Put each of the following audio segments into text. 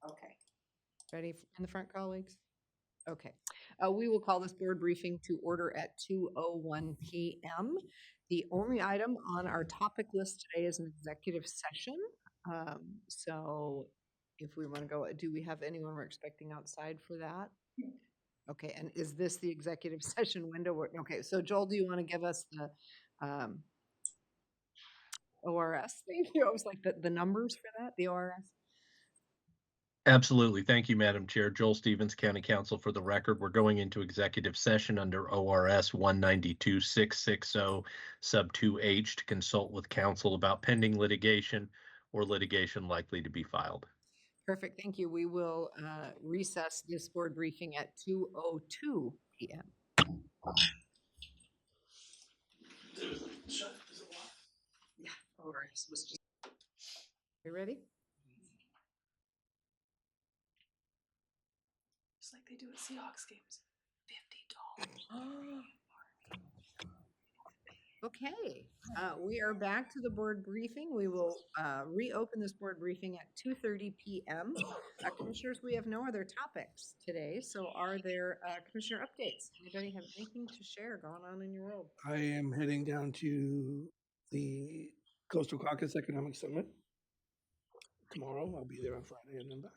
Okay. Ready in the front, colleagues? Okay. We will call this board briefing to order at 2:01 p.m. The only item on our topic list today is an executive session. So if we want to go, do we have anyone we're expecting outside for that? Okay, and is this the executive session window? Okay, so Joel, do you want to give us the ORS? Thank you. I was like, the numbers for that, the ORS? Absolutely. Thank you, Madam Chair. Joel Stevens, County Counsel. For the record, we're going into executive session under ORS 192-660 sub 2H to consult with counsel about pending litigation or litigation likely to be filed. Perfect. Thank you. We will recess this board briefing at 2:02 p.m. Yeah. ORS was just. You ready? Just like they do at Seahawks games. $50. Okay, we are back to the board briefing. We will reopen this board briefing at 2:30 p.m. Commissioners, we have no other topics today, so are there commissioner updates? Anybody have anything to share going on in your world? I am heading down to the Coastal Caucus Economic Summit tomorrow. I'll be there on Friday and then back.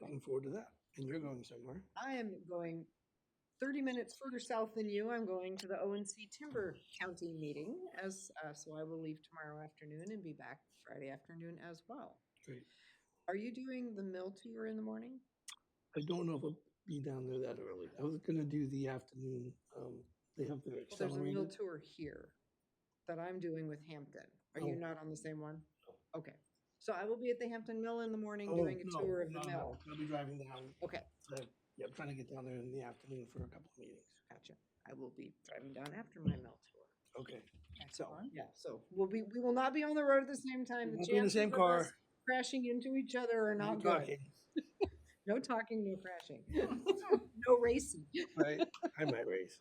Looking forward to that. And you're going somewhere. I am going 30 minutes further south than you. I'm going to the ONC Timber County meeting, so I will leave tomorrow afternoon and be back Friday afternoon as well. Great. Are you doing the mill tour in the morning? I don't know if I'll be down there that early. I was going to do the afternoon. They have their Well, there's a mill accelerated. tour here that I'm doing with Hampton. Are you not on the same one? Okay. So I will be at the Hampton Mill in the morning doing a tour of the mill. I'll be driving down. Okay. Yeah, I'm trying to get down there in the afternoon for a couple of meetings. Gotcha. I will be driving down after my mill tour. Okay. So yeah, so we will not be on the road at the same time. We'll be in the same car. Crashing into each other are not good. Talking. No talking, no crashing. No racing. Right. I might race.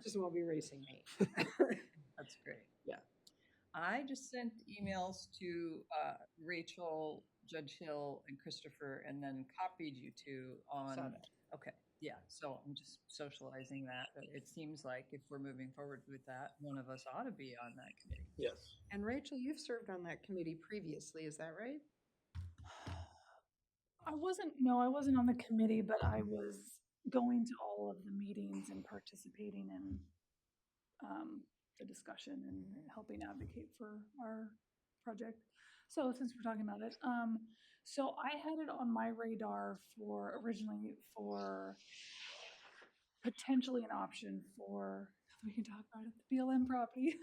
Just won't be racing me. That's great. Yeah. I just sent emails to Rachel, Judge Hill, and Christopher, and then copied you two on. Saw that. Okay. Yeah. So I'm just socializing that. It seems like if we're moving forward with that, one of us ought to be on that committee. Yes. And Rachel, you've served on that committee previously, is that right? I wasn't on the committee, but I was going to all of the meetings and participating in the discussion and helping advocate for our project. So since we're talking about it, so I had it on my radar originally for potentially an option for, we can talk about it, the BLM property.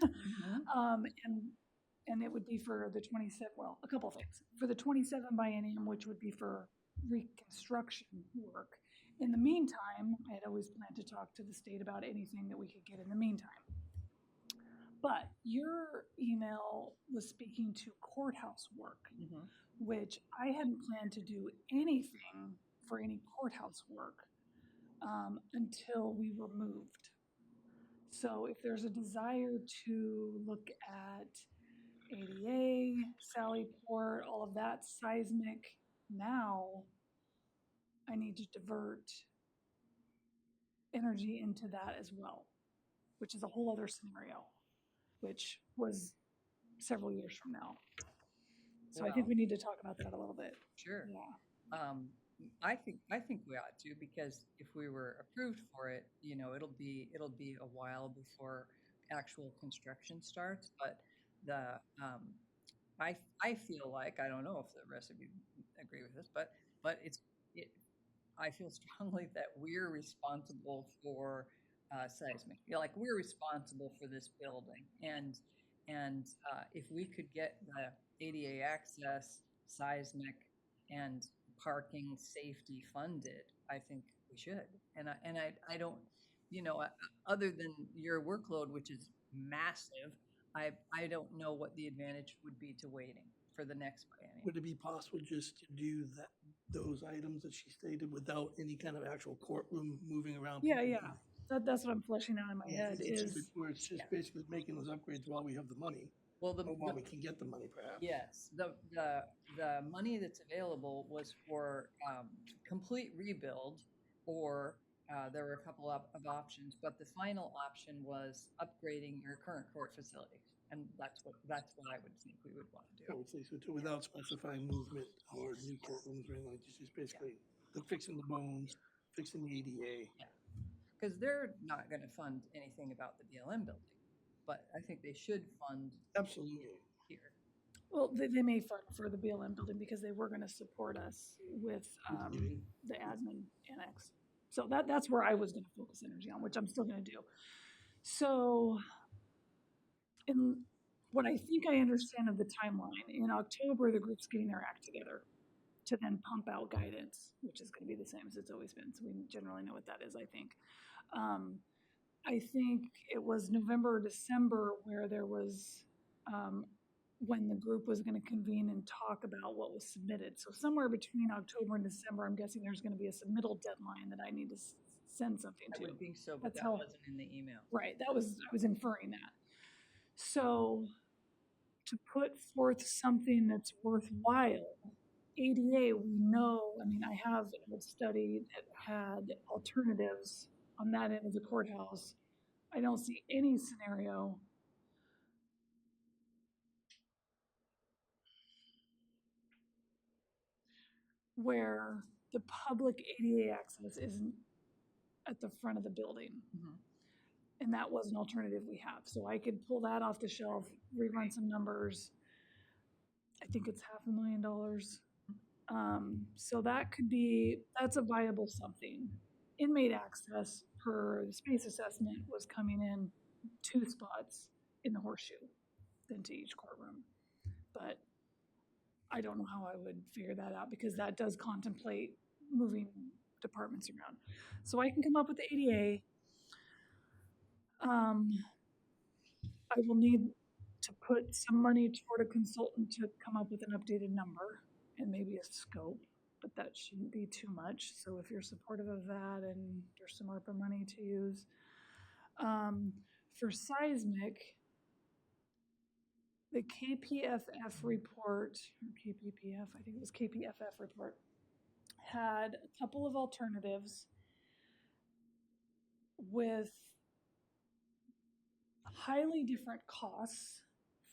And it would be for the 27, well, a couple of things. For the 27 biennium, which would be for reconstruction work. In the meantime, I had always planned to talk to the state about anything that we could get in the meantime. But your email was speaking to courthouse work, which I hadn't planned to do anything for any courthouse work until we were moved. So if there's a desire to look at ADA, Sallyport, all of that seismic now, I need to divert energy into that as well, which is a whole other scenario, which was several years from now. So I think we need to talk about that a little bit. Sure. Yeah. I think we ought to, because if we were approved for it, it'll be a while before actual construction starts. But I feel like, I don't know if the rest of you agree with this, but I feel strongly that we're responsible for seismic. Like, we're responsible for this building, and if we could get the ADA access, seismic, and parking safety funded, I think we should. And I don't, other than your workload, which is massive, I don't know what the advantage would be to waiting for the next biennium. Would it be possible just to do those items that she stated without any kind of actual courtroom moving around? Yeah. That's what I'm fleshing out in my head. Where it's just basically making those upgrades while we have the money. Well, the, Or while the- we can get the money perhaps. yes, the money that's available was for complete rebuild, or there were a couple of options, but the final option was upgrading your current court facilities, and that's what I would think we would want to I do. would say so too, without specifying movement or new courtrooms or anything like this, just basically fixing the bones, fixing the ADA. Because they're not going to fund anything about the BLM building, but I think they should fund Absolutely. here. Well, they may fund for the BLM building because they were gonna support us with, the admin annex. So that's where I was gonna focus energy on, which I'm still gonna do. So, in what I think I understand of the timeline, in October, the group's getting their act together to then pump out guidance, which is gonna be the same as it's always been, so we generally know what that is, I think. I think it was November or December where there was, when the group was gonna convene and talk about what was submitted. So somewhere between October and December, I'm guessing there's gonna be a submittal deadline that I need to send something I to. would think so, but That's that how- wasn't in the email. Right, I was inferring that. So to put forth something that's worthwhile, ADA, we know, I mean, I have a study that had alternatives on that end of the courthouse. I don't see any scenario where the public ADA access isn't at the front of the building. Mhm. And that was an alternative we have. So I could pull that off the shelf, rerun some numbers. I think it's $500,000. So that could be, that's a viable something. Inmate access per the space assessment was coming in 2 spots in the horseshoe, then to each courtroom. But I don't know how I would figure that out because that does contemplate moving departments around. So I can come up with the ADA. I will need to put some money toward a consultant to come up with an updated number and maybe a scope, but that shouldn't be too much. So if you're supportive of that and there's some ARPA money to use. For seismic, the KPFF report, or KPPF, I think it was KPFF report, had a couple of alternatives with highly different costs,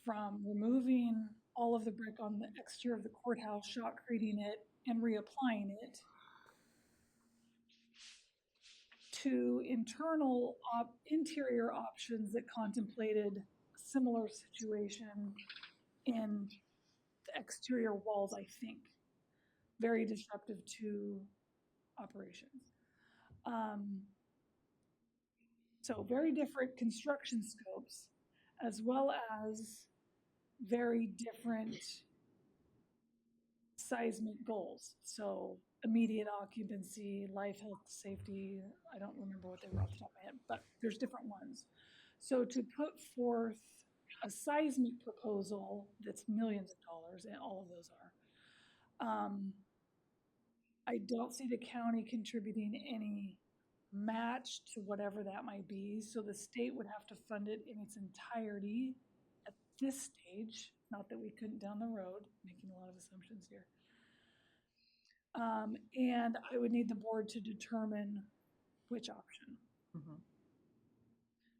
from removing all of the brick on the exterior of the courthouse, shotcreting it, and reapplying it, to interior options that contemplated a similar situation in the exterior walls, I think. Very disruptive to operations. So very different construction scopes, as well as very different seismic goals. So immediate occupancy, life, health, safety. I don't remember what they were off the top of my head, but there's different ones. So to put forth a seismic proposal that's millions of dollars, and all of those are, I don't see the county contributing any match to whatever that might be. So the state would have to fund it in its entirety at this stage. Not that we couldn't down the road, making a lot of assumptions here. And I would need the board to determine which option. Mhm.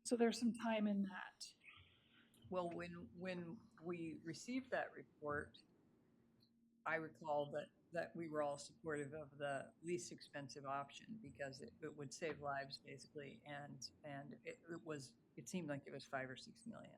So there's some time in that. Well, when we received that report, I recall that we were all supportive of the least expensive option because it would save lives basically, and it seemed like it was 5 or 6 million.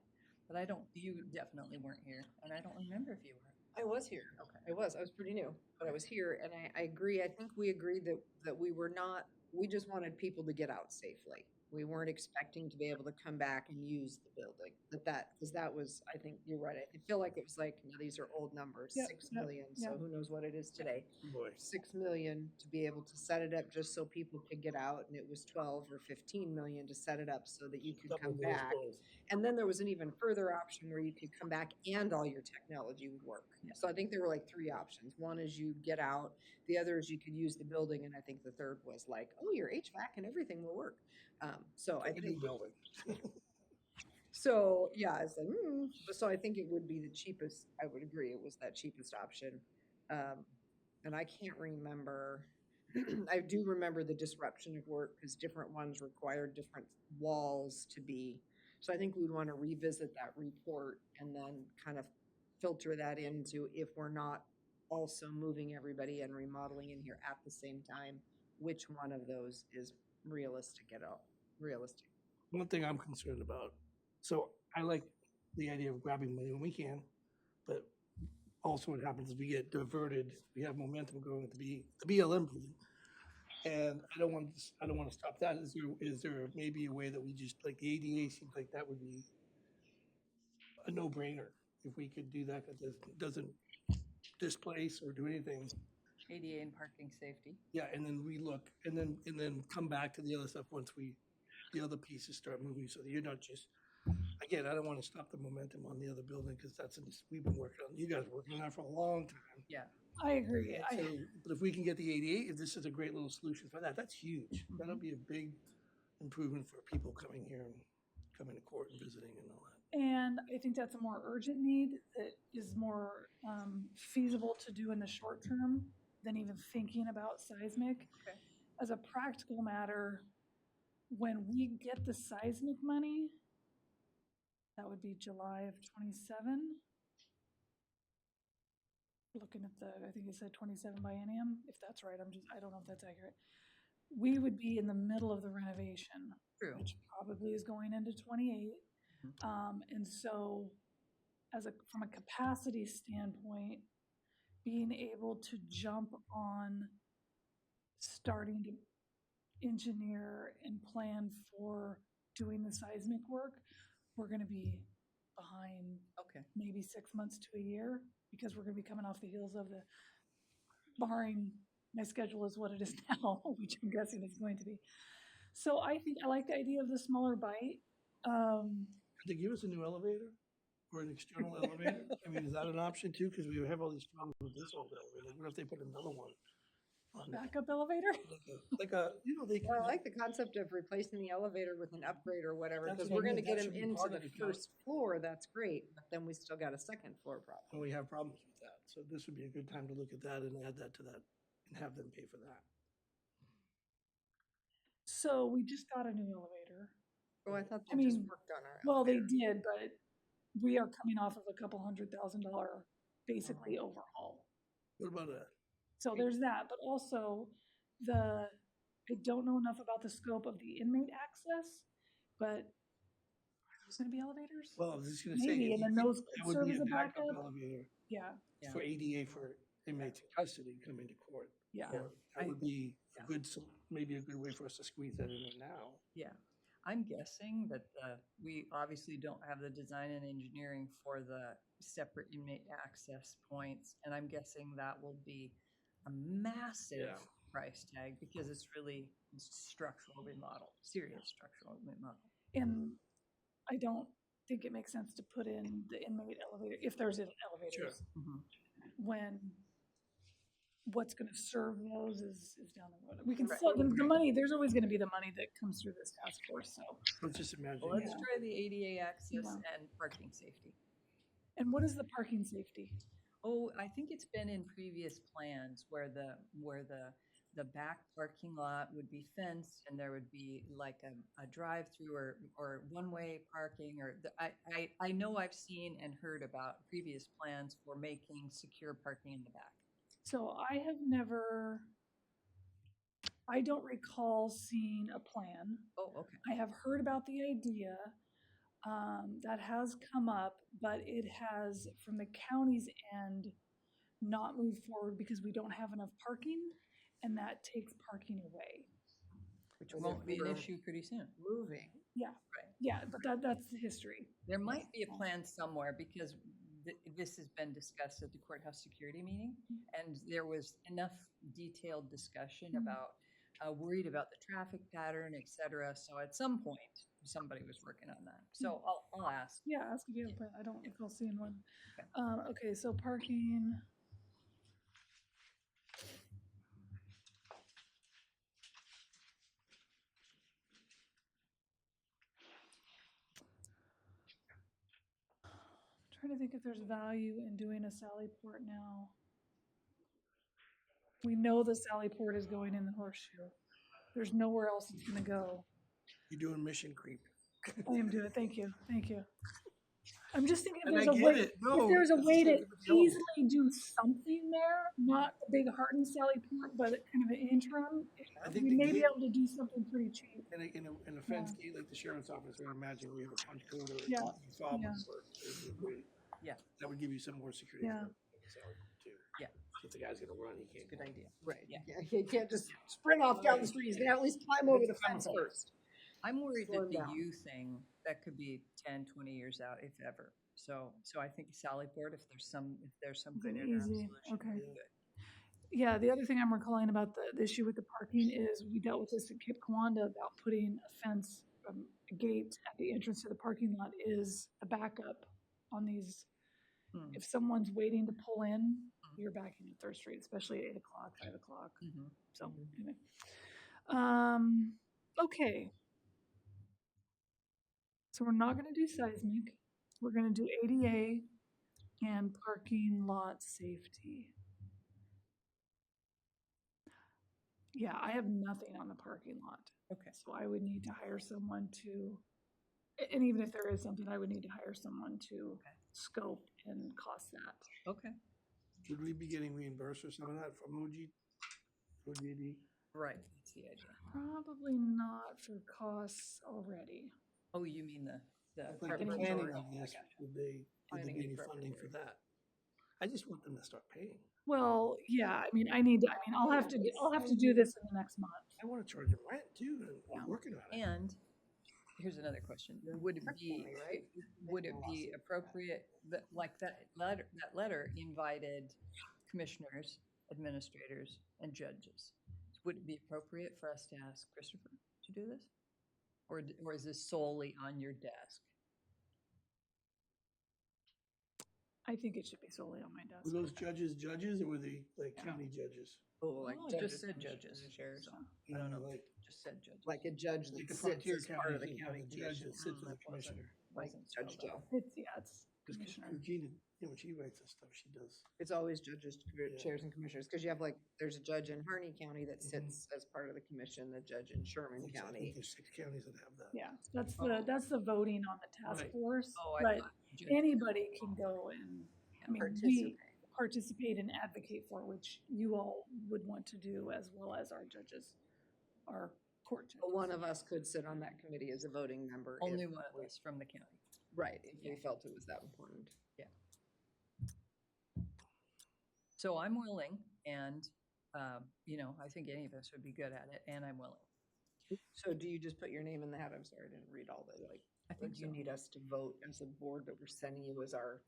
But you definitely weren't here, and I don't remember if you were. I was here. Okay. I was pretty new, but I was here, and I agree. I think we agreed that we were not, we just wanted people to get out safely. We weren't expecting to be able to come back and use the building. Because that was, I think you're right. I feel like it was like, these are old numbers, Yep, 6 yep, million. So yep. who knows what it is today? Boy. 6 million to be able to set it up just so people could get out, and it was 12 or 15 million to set it up so that you could Double come those back. goals. And then there was an even further option where you could come back and all your technology would work. Yeah. So I think there were like 3 options. One is you get out, the other is you could use the building, and I think the third was like, oh, your HVAC and everything will work. So I New think, building. So, yeah, I said, so I think it would be the cheapest, I would agree, it was that cheapest option. And I can't remember, I do remember the disruption of work because different ones required different walls to be. So I think we'd want to revisit that report and then kind of filter that into if we're not also moving everybody and remodeling in here at the same time, which one of those is realistic at all, realistic. One thing I'm concerned about, so I like the idea of grabbing money when we can, but also what happens is we get diverted, we have momentum going to the BLM building. And I don't want to stop that. Is there maybe a way that we just, like, the ADA seems like that would be a no-brainer if we could do that, because it doesn't displace or do anything. ADA and parking safety. Yeah, and then relook, and then come back to the other stuff once the other pieces start moving, so that you're not just, again, I don't want to stop the momentum on the other building, because we've been working on, you guys are working on that for a long time. Yeah. I agree. And so, but if we can get the ADA, if this is a great little solution for that, that's huge. That'll be a big improvement for people coming here and coming to court and visiting and all that. And I think that's a more urgent need that is more feasible to do in the short term than even thinking about seismic. Okay. As a practical matter, when we get the seismic money, that would be July of 27. Looking at I think it said 27 biennium, if that's right, I don't know if that's accurate. We would be in the middle of the renovation, True. which probably is going into 28. And so from a capacity standpoint, being able to jump on starting to engineer and plan for doing the seismic work, we're going to be behind Okay. maybe 6 months to a year, because we're going to be coming off the heels of barring my schedule is what it is now, which I'm guessing it's going to be. So I think I like the idea of the smaller bite. Could they give us a new elevator or an external elevator? I mean, is that an option too? Because we have all these problems with this old elevator. What if they put another one on it? Backup elevator? Like a, Well, I like the concept of replacing the elevator with an upgrade or whatever, That's because what I we're gonna mean, get that them should be into part the of the first floor, that's great, but then we still got a second floor problem. and we have problems with that. So this would be a good time to look at that and add that to that and have them pay for that. So we just got a new elevator. Oh, I thought I they just mean, worked on our. Well, they elevator. did, but we are coming off of a couple $100,000 basically overhaul. What about a, So there's that, but also I don't know enough about the scope of the inmate access, but there's gonna be elevators? well, I was just gonna say. Maybe, and then those it could would serve be as a a backup backup. elevator Yeah, Yeah. for ADA for inmates in custody coming to court. yeah. So that would be Yeah. a good, maybe a good way for us to squeeze that in there now. Yeah. I'm guessing that we obviously don't have the design and engineering for the separate inmate access points. And I'm guessing that will be a massive Yeah. price tag because it's really structural remodel, serious structural remodel. And I don't think it makes sense to put in the inmate elevator, if there's elevators, when what's gonna serve those is down the road. We can Right. still, the money, there's always gonna be the money that comes through this task force, so. Let's just imagine. Well, let's Yeah. try the ADA access Yeah. and parking safety. And what is the parking safety? Oh, I think it's been in previous plans where the back parking lot would be fenced and there would be like a drive-through or one-way parking or I know I've seen and heard about previous plans for making secure parking in the back. So I don't recall seeing a plan. Oh, okay. I have heard about the idea that has come up, but it has, from the county's end, not moved forward because we don't have enough parking, and that takes parking away. Which Was it won't be an for- issue pretty soon. Moving. Yeah, but that's the history. There might be a plan somewhere because this has been discussed at the courthouse security meeting, and there was enough detailed discussion about worried about the traffic pattern, et cetera. So at some point, somebody was working on that. So I'll ask. Yeah, ask if you have a plan. I don't recall seeing one. Okay. Okay, so parking. to think if there's value in doing a Sally Port now. We know the Sally Port is going in the Horseshoe. There's nowhere else it's gonna go. You're doing mission creep. I am doing, thank you, thank you. I'm just thinking if And there's I a get way, it. No, if there's a that's way the to same with the old. easily do something there, not a big Hearten Sally Port, but kind of an interim. I think We the may be gate- able to do something pretty cheap. In a fence gate like the sheriff's office, I imagine we have a punch code or a Yeah, fob yeah. number. Yeah. That would give you some more security. Yeah. Too. Yeah. If the guy's gonna run, he can't. Good idea. Right. Yeah. You can't just sprint off down the street. He's gonna at least climb over the fence first. I'm worried Slow that the down. U thing, that could be 10, 20 years out, if ever. So I think Sally Port, if there's some good interim Easy, solution, okay. would be good. Yeah, the other thing I'm recalling about the issue with the parking is we dealt with this at Cape Kiwanda about putting a fence, a gate at the entrance to the parking lot is a backup on these. Hmm. If someone's waiting to pull in, you're backing at Third Street, especially at 8 o'clock, 5 o'clock. Mhm. So, anyway. Okay. So we're not gonna do seismic. We're gonna do ADA and parking lot safety. Yeah, I have nothing on the parking lot. Okay. So I would need to hire someone to, and even if there is something, I would need to hire someone to Okay. scope and cost that. Okay. Should we be getting reimbursed or some of that from OGD? Right. That's the idea. Probably not for costs already. Oh, you mean the Like the preparatory- planning oh, of I this, got it. would they Planning be and any funding for that? I just want them to start paying. Well, yeah, I mean, I'll have to do this in the next month. I wanna charge them rent too, and Yeah. I'm working on it. And here's another question. Would it be, Definitely, right? would it be appropriate that, like that letter invited commissioners, administrators, and judges? Would it be appropriate for us to ask Christopher to do this? Or is this solely on your desk? I think it should be solely on my desk. Were those judges, or were they like county judges? Oh, Like like just judges, said commissioners, judges. chairs. So, You I don't know, know. like, Just said judges. Like a judge like that the sits Frontier as part County of the thing, have county a judge commission. that sits with that the commissioner. Like wasn't Judge spelled Joe. out. It's commissioner. Regina, when she writes this stuff, she does. It's always judges, Yeah. chairs and commissioners, because you have like, there's a judge in Harney County that sits as part of the commission, the judge in Sherman I think County. there's 6 counties that have that. Yeah, that's the voting on the task Right. force, Oh, I but thought judge- anybody can go and, I mean, we Participate. participate and advocate for, which you all would want to do, as well as our judges, our court judges. But one of us could sit on that committee as a voting member. if Only one of we- us from the county. Right, if we Yeah. felt it was that important. So I'm willing, and, I think any of us would be good at it, and I'm willing. So do you just put your name in the hat? I'm sorry, I didn't read all the, like, I or think do you so. need us to vote as a board that we're sending you as our?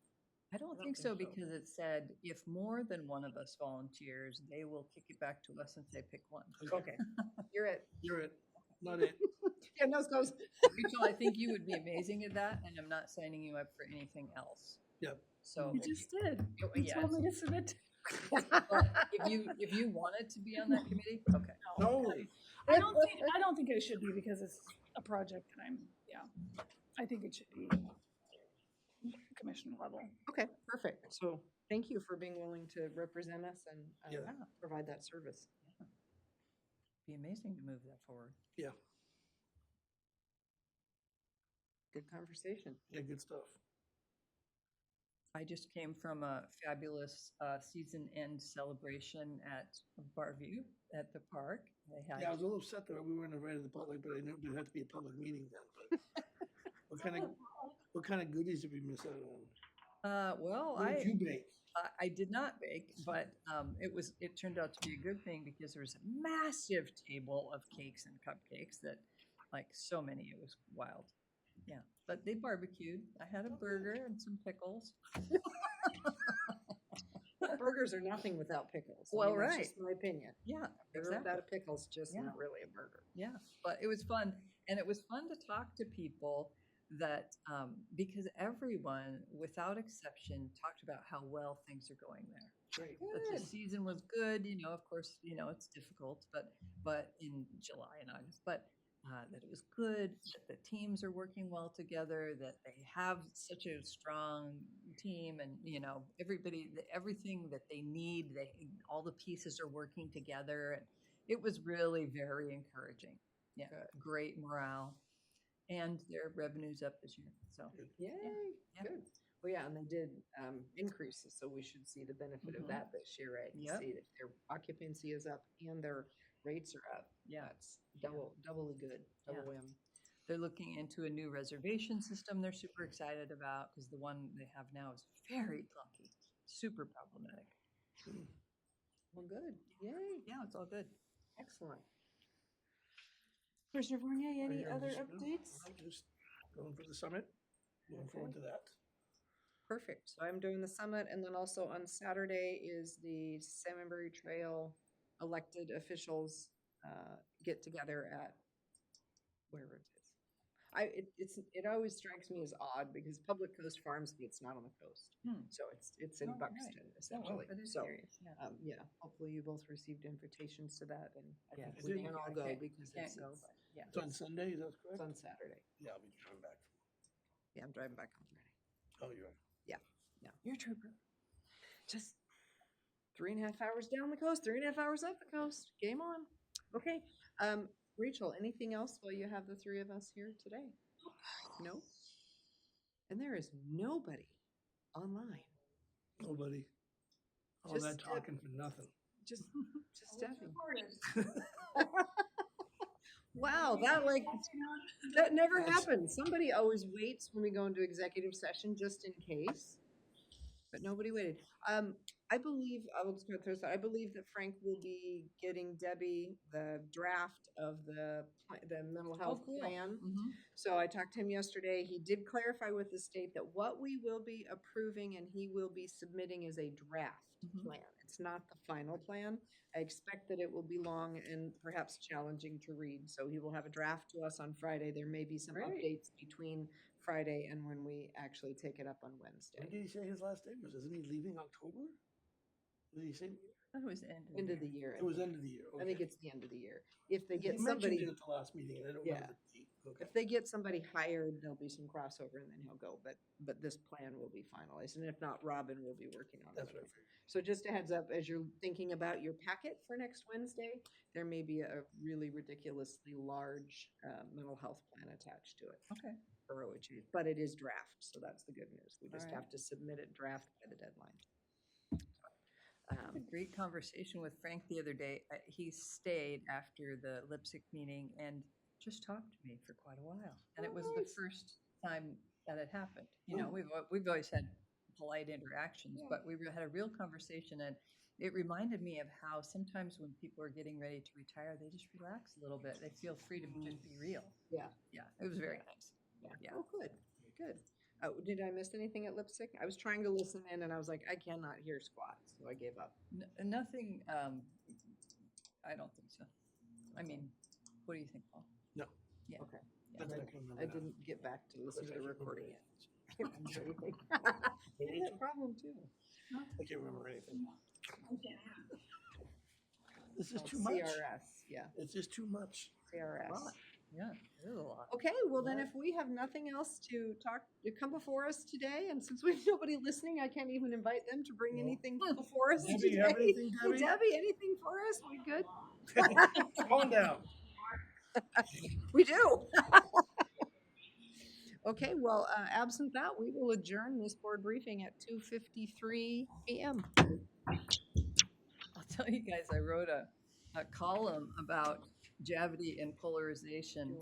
I don't don't think so, think so. because it said if more than one of us volunteers, they will kick it back to us and say, pick one. Okay, you're it. You're it, not it. Yeah, nose goes. Rachel, I think you would be amazing at that, and I'm not signing you up for anything else. Yep. So, You just did. Oh, You yeah, told me to submit. but if you wanted to be on that committee, okay. No, I don't think it should be, because it's a project that I think it should be commissioner level. Okay, perfect. So thank you for being willing to represent us and Yeah. provide that service. Be amazing to move that forward. Good conversation. yeah, good stuff. I just came from a fabulous season end celebration at Barview at the park. They had Yeah, I was a little upset that we weren't invited to the public, but I knew there had to be a public meeting then. But what kind of goodies did we miss out on? well, What did you bake? I did not bake, but it turned out to be a good thing, because there was a massive table of cakes and cupcakes that, like, so many, it was wild. Yeah, but they barbecued. I had a burger and some pickles. Burgers are nothing without pickles. I Well, mean, that's right. just my opinion. Yeah, Burger exactly. without a pickle's just Yeah. not really a burger. Yeah, but it was fun, and it was fun to talk to people that because everyone, without exception, talked about how well things are going there. Great. That the season was good, of course, it's difficult, but in July and August, but that it was good, that the teams are working well together, that they have such a strong team, and everybody, everything that they need, all the pieces are working together, and it was really very encouraging. Yeah, great morale, and their revenue's up this year. So Yay, yeah. good. Well, yeah, and they did increases, so we should see the benefit of Mhm. that this year, right? Yep. See that their occupancy is up and their rates are up. Yeah. That's doubly good, double Yeah. win. They're looking into a new reservation system they're super excited about, because the one they have now is very clunky, super problematic. Well, good. Yay, Yeah, it's all good. excellent. Commissioner Fournier, any Yeah, other just- updates? I'm just going for the summit, looking forward to that. Perfect. So I'm doing the summit, and then also on Saturday is the Salmonberry Trail elected officials get together at wherever it is. It always strikes me as odd because Public Coast Farms Meet's not on the coast, so it's in Oh, right. Buxton essentially. That is So serious. Yeah. yeah, hopefully you both received invitations to that, and I Yeah. think we I can all I go can't- because can't it's go, but yeah. It's on Sunday, is that it's correct? on Saturday. Yeah, I'll be driving back. Yeah, I'm driving back on Friday. Oh, you are. You're a trooper. Just 3.5 hours down the coast, 3.5 hours up the coast. Game on. Okay. Rachel, anything else while you have the three of us here today? No? And there is nobody online. Nobody. All Just that talking for nothing. Just Debbie. Wow, that never happens. Somebody always waits when we go into executive session just in case. But nobody waited. I believe, I will just go through this. I believe that Frank will be getting Debbie the draft of the mental health cool. plan. Mhm. So I talked to him yesterday. He did clarify with the state that what we will be approving and he will be submitting is a draft Mhm. plan. It's not the final plan. I expect that it will be long and perhaps challenging to read. So he will have a draft to us on Friday. There may be some Great. updates between Friday and when we actually take it up on Wednesday. When did he say his last day was? Isn't he leaving October? Did he say? I thought it was the end of the End of year. the year. It was end of the year. I think okay. it's the end of the year. If they He get mentioned somebody, it at the last meeting, and I don't Yeah. remember the date. Okay. if they get somebody hired, there'll be some crossover and then he'll go. But this plan will be finalized. And if not, Robin will be working on That's it. what I figured. So just a heads up, as you're thinking about your packet for next Wednesday, there may be a really ridiculously large mental health plan attached to it Okay. for OHA, but it is draft, so that's the good news. We just All right. have to submit it draft by the deadline. I had a great conversation with Frank the other day. He stayed after the Lipsick meeting and just talked to me for quite a while. And it was the Nice. first time that had happened. We've always had polite interactions, Yeah. but we had a real conversation, and it reminded me of how sometimes when people are getting ready to retire, they just relax a little bit. They feel free to just be real. Yeah. Yeah, it was very nice. Yeah. Oh, good, good. Did I miss anything at Lipstick? I was trying to listen in and I was like, I cannot hear squat, so I gave up. Nothing, I don't think so. I mean, what do you think, Paul? No. Yeah. Okay. Yeah. That's what I can remember I now. didn't get back to listen to the I can't recording remember yet. Can't remember anything. I had that problem too. I can't remember anything. This is Oh, too much. CRS, yeah, It's just too much. CRS. Yeah, it is a lot. Okay, well then if we have nothing else to come before us today, and since we have nobody listening, I can't even invite them to bring No. anything before us Debbie, today. you have anything, Hey, Debbie? Debbie, anything for us? We good? Calm down. We do. Okay, well, absent that, we will adjourn this board briefing at 2:53 p.m. I'll tell you guys, I wrote a column about gravity and polarization.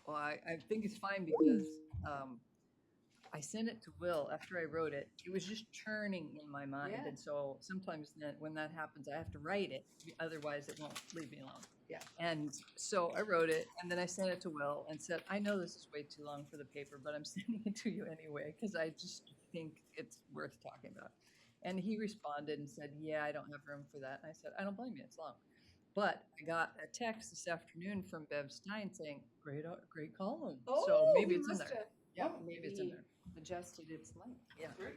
Well, I think it's fine because I sent it to Will after I wrote it. It was just churning in my mind. Yeah. And so sometimes when that happens, I have to write it. Otherwise, it won't leave me alone. Yeah. And so I wrote it, and then I sent it to Will and said, I know this is way too long for the paper, but I'm sending it to you anyway because I just think it's worth talking about. And he responded and said, yeah, I don't have room for that. And I said, I don't blame you, it's long. But I got a text this afternoon from Bev Stein saying, great column. So maybe it's in there. Yeah, maybe it's in there. Adjusted its length. Yeah. Great.